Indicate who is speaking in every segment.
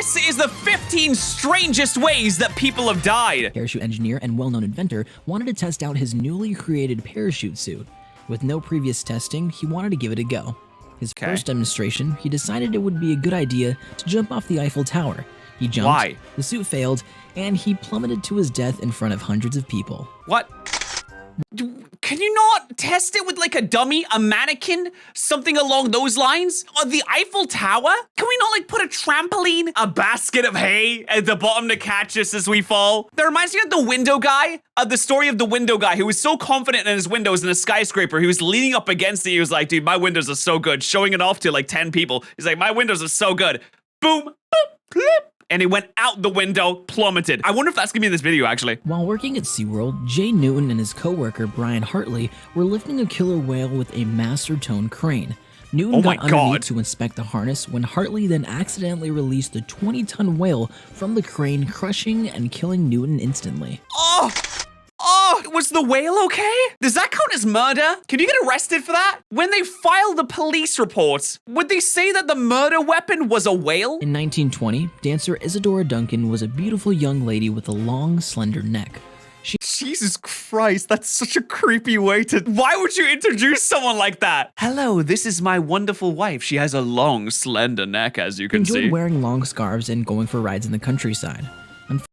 Speaker 1: This is the 15 strangest ways that people have died.
Speaker 2: Parachute engineer and well-known inventor wanted to test out his newly created parachute suit. With no previous testing, he wanted to give it a go. His first demonstration, he decided it would be a good idea to jump off the Eiffel Tower. He jumped, the suit failed, and he plummeted to his death in front of hundreds of people.
Speaker 1: What? Can you not test it with like a dummy, a mannequin, something along those lines? Or the Eiffel Tower? Can we not like put a trampoline, a basket of hay at the bottom to catch us as we fall? That reminds me of the window guy, the story of the window guy who was so confident in his windows in a skyscraper. He was leaning up against it. He was like, dude, my windows are so good. Showing it off to like 10 people. He's like, my windows are so good. Boom, boop, clip. And he went out the window, plummeted. I wonder if that's gonna be in this video, actually.
Speaker 2: While working at SeaWorld, Jay Newton and his co-worker Brian Hartley were lifting a killer whale with a master tone crane. Newton got underneath to inspect the harness when Hartley then accidentally released the 20-ton whale from the crane, crushing and killing Newton instantly.
Speaker 1: Oh, was the whale okay? Does that count as murder? Can you get arrested for that? When they filed the police reports, would they say that the murder weapon was a whale?
Speaker 2: In 1920, dancer Isadora Duncan was a beautiful young lady with a long, slender neck.
Speaker 1: Jesus Christ, that's such a creepy way to... Why would you introduce someone like that? Hello, this is my wonderful wife. She has a long, slender neck, as you can see.
Speaker 2: Enjoyed wearing long scarves and going for rides in the countryside.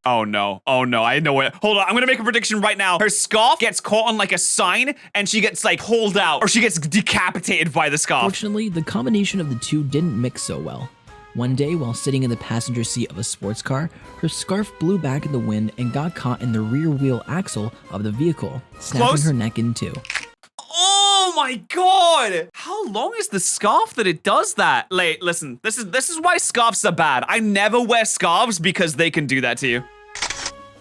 Speaker 1: Oh no, I know it. Hold on, I'm gonna make a prediction right now. Her scarf gets caught on like a sign and she gets like pulled out or she gets decapitated by the scarf.
Speaker 2: Fortunately, the combination of the two didn't mix so well. One day, while sitting in the passenger seat of a sports car, her scarf blew back in the wind and got caught in the rear wheel axle of the vehicle, snapping her neck in two.
Speaker 1: Oh my god! How long is the scarf that it does that? Like, listen, this is why scarves are bad. I never wear scarves because they can do that to you.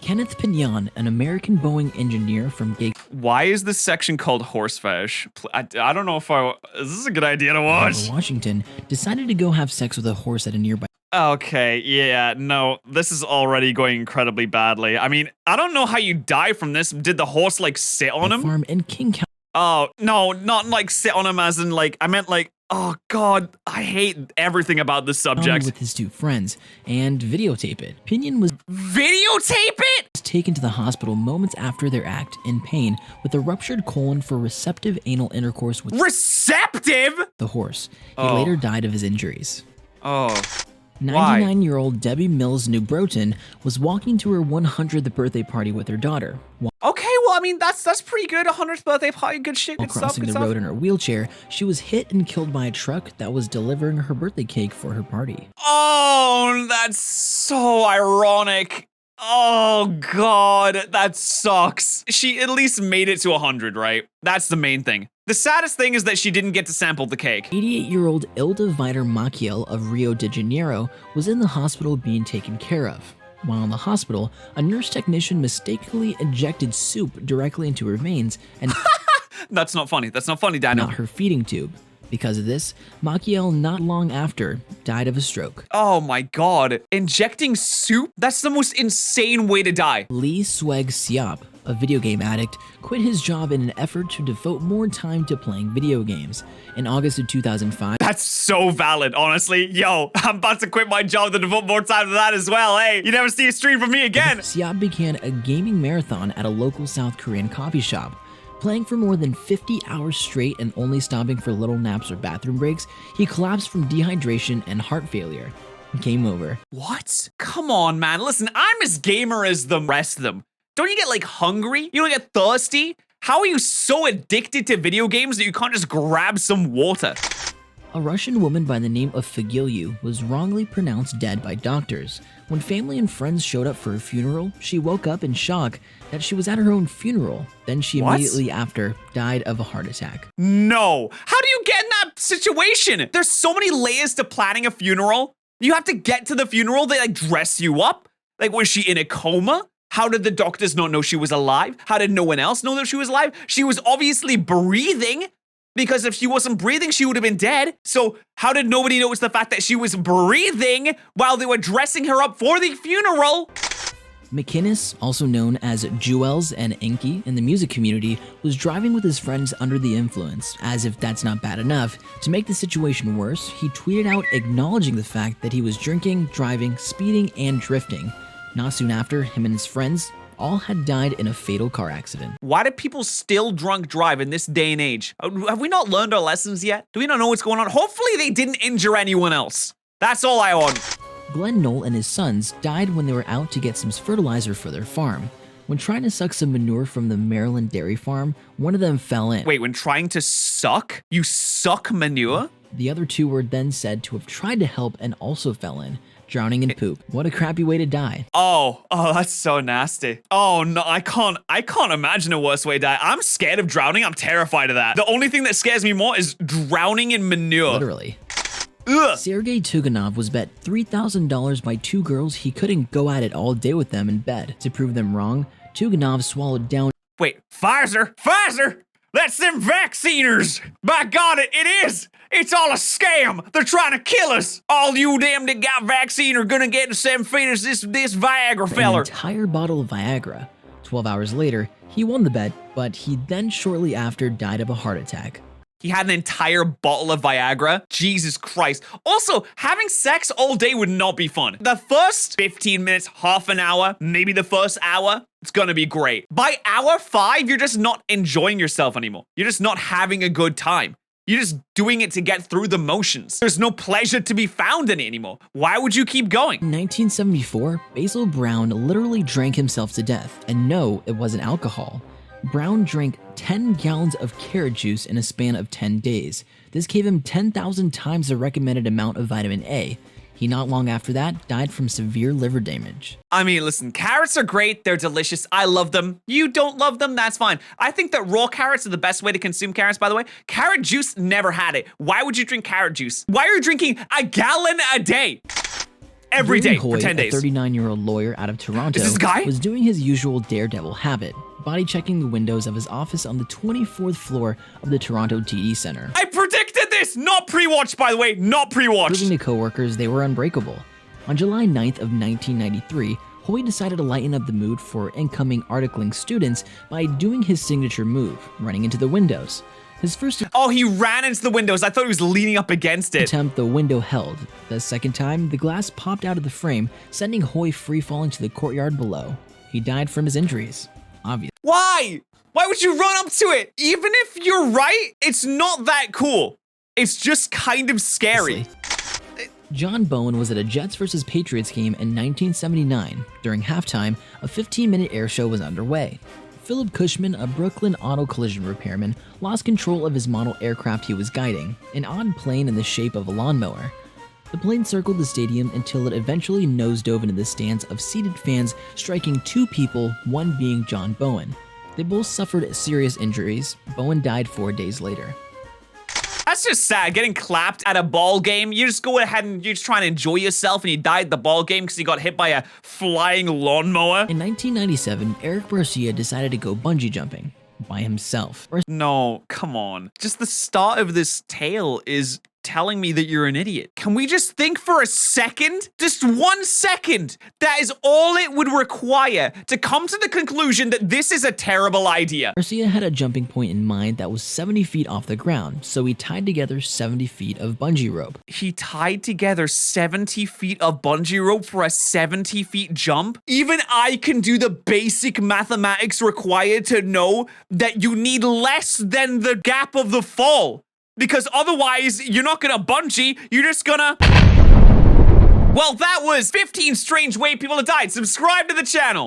Speaker 2: Kenneth Pignon, an American Boeing engineer from Gig.
Speaker 1: Why is this section called horsefish? I don't know if is this a good idea to watch?
Speaker 2: Washington, decided to go have sex with a horse at a nearby.
Speaker 1: Okay, yeah, no, this is already going incredibly badly. I mean, I don't know how you die from this. Did the horse like sit on him?
Speaker 2: Farm in King County.
Speaker 1: Oh, no, not like sit on him as in like, I meant like, oh God, I hate everything about this subject.
Speaker 2: With his two friends and videotape it. Pinion was taken to the hospital moments after their act in pain with a ruptured colon for receptive anal intercourse with the horse. He later died of his injuries. 99-year-old Debbie Mills New Broughton was walking to her 100th birthday party with her daughter.
Speaker 1: Okay, well, I mean, that's pretty good. 100th birthday party, good shit,
Speaker 2: While crossing the road in her wheelchair, she was hit and killed by a truck that was delivering her birthday cake for her party.
Speaker 1: Oh, that's so ironic. Oh God, that sucks. She at least made it to 100, right? That's the main thing. The saddest thing is that she didn't get to sample the cake.
Speaker 2: 88-year-old Ilda Vider Maciel of Rio de Janeiro was in the hospital being taken care of. While in the hospital, a nurse technician mistakenly injected soup directly into her veins and
Speaker 1: That's not funny. That's not funny, Daniel.
Speaker 2: not her feeding tube. Because of this, Maciel, not long after, died of a stroke.
Speaker 1: Oh my God. Injecting soup? That's the most insane way to die.
Speaker 2: Lee Sweg Siop, a video game addict, quit his job in an effort to devote more time to playing video games. In August of 2005,
Speaker 1: that's so valid, honestly. Yo, I'm about to quit my job to devote more time to that as well. Hey, you never see a stream from me again.
Speaker 2: Siop began a gaming marathon at a local South Korean coffee shop. Playing for more than 50 hours straight and only stopping for little naps or bathroom breaks, he collapsed from dehydration and heart failure. Game over.
Speaker 1: What? Come on, man. Listen, I'm as gamer as the rest of them. Don't you get like hungry? You don't get thirsty? How are you so addicted to video games that you can't just grab some water?
Speaker 2: A Russian woman by the name of Fagilyu was wrongly pronounced dead by doctors. When family and friends showed up for her funeral, she woke up in shock that she was at her own funeral. Then she immediately after died of a heart attack.
Speaker 1: No. How do you get in that situation? There's so many layers to planning a funeral. You have to get to the funeral. They like dress you up. Like, was she in a coma? How did the doctors not know she was alive? How did no one else know that she was alive? She was obviously breathing. Because if she wasn't breathing, she would have been dead. So how did nobody notice the fact that she was breathing while they were dressing her up for the funeral?
Speaker 2: McInnes, also known as Jewels and Enki in the music community, was driving with his friends under the influence. As if that's not bad enough, to make the situation worse, he tweeted out acknowledging the fact that he was drinking, driving, speeding, and drifting. Not soon after, him and his friends all had died in a fatal car accident.
Speaker 1: Why do people still drunk drive in this day and age? Have we not learned our lessons yet? Do we not know what's going on? Hopefully they didn't injure anyone else. That's all I want.
Speaker 2: Glenn Knoll and his sons died when they were out to get some fertilizer for their farm. When trying to suck some manure from the Maryland dairy farm, one of them fell in.
Speaker 1: Wait, when trying to suck? You suck manure?
Speaker 2: The other two were then said to have tried to help and also fell in, drowning in poop. What a crappy way to die.
Speaker 1: Oh, that's so nasty. Oh no, I can't imagine a worse way to die. I'm scared of drowning. I'm terrified of that. The only thing that scares me more is drowning in manure.
Speaker 2: Literally.
Speaker 1: Ugh.
Speaker 2: Sergei Tuganov was bet $3,000 by two girls he couldn't go at it all day with them in bed. To prove them wrong, Tuganov swallowed down.
Speaker 1: Wait, Pfizer? That's them vacciners! By God, it is! It's all a scam! They're trying to kill us! All you damn that got vaccine are gonna get the same fate as this Viagra
Speaker 2: An
Speaker 1: feller.
Speaker 2: entire bottle of Viagra. 12 hours later, he won the bet, but he then shortly after died of a heart attack.
Speaker 1: He had an entire bottle of Viagra? Jesus Christ. Also, having sex all day would not be fun. The first 15 minutes, half an hour, maybe the first hour, it's gonna be great. By hour 5, you're just not enjoying yourself anymore. You're just not having a good time. You're just doing it to get through the motions. There's no pleasure to be found in it anymore. Why would you keep going?
Speaker 2: In 1974, Basil Brown literally drank himself to death. And no, it wasn't alcohol. Brown drank 10 gallons of carrot juice in a span of 10 days. This gave him 10,000 times the recommended amount of vitamin A. He not long after that died from severe liver damage.
Speaker 1: I mean, listen, carrots are great. They're delicious. I love them. You don't love them, that's fine. I think that raw carrots are the best way to consume carrots, by the way. Carrot juice, never had it. Why would you drink carrot juice? Why are you drinking a gallon a day? Every day for 10 days.
Speaker 2: A 39-year-old lawyer out of Toronto,
Speaker 1: Is this guy?
Speaker 2: was doing his usual daredevil habit, body checking the windows of his office on the 24th floor of the Toronto TD Center.
Speaker 1: I predicted this! Not pre-watched, by the way, not pre-watched.
Speaker 2: Proving to coworkers they were unbreakable. On July 9th of 1993, Hoy decided to lighten up the mood for incoming articling students by doing his signature move, running into the windows. His first
Speaker 1: Oh, he ran into the windows. I thought he was leaning up against it.
Speaker 2: attempt, the window held. The second time, the glass popped out of the frame, sending Hoy free-falling to the courtyard below. He died from his injuries. Obviously.
Speaker 1: Why? Why would you run up to it? Even if you're right, it's not that cool. It's just kind of scary.
Speaker 2: John Bowen was at a Jets vs. Patriots game in 1979. During halftime, a 15-minute air show was underway. Philip Cushman, a Brooklyn auto collision repairman, lost control of his model aircraft he was guiding, an odd plane in the shape of a lawnmower. The plane circled the stadium until it eventually nosedove into the stands of seated fans, striking two people, one being John Bowen. They both suffered serious injuries. Bowen died 4 days later.
Speaker 1: That's just sad, getting clapped at a ball game. You just go ahead and you're just trying to enjoy yourself and you died at the ball game because you got hit by a flying lawnmower.
Speaker 2: In 1997, Eric Garcia decided to go bungee jumping by himself.
Speaker 1: No, come on. Just the start of this tale is telling me that you're an idiot. Can we just think for a second? Just 1 second. That is all it would require to come to the conclusion that this is a terrible idea.
Speaker 2: Garcia had a jumping point in mind that was 70 feet off the ground, so he tied together 70 feet of bungee rope.
Speaker 1: He tied together 70 feet of bungee rope for a 70 feet jump? Even I can do the basic mathematics required to know that you need less than the gap of the fall. Because otherwise, you're not gonna bungee, you're just gonna... Well, that was 15 strange ways people have died. Subscribe to the channel.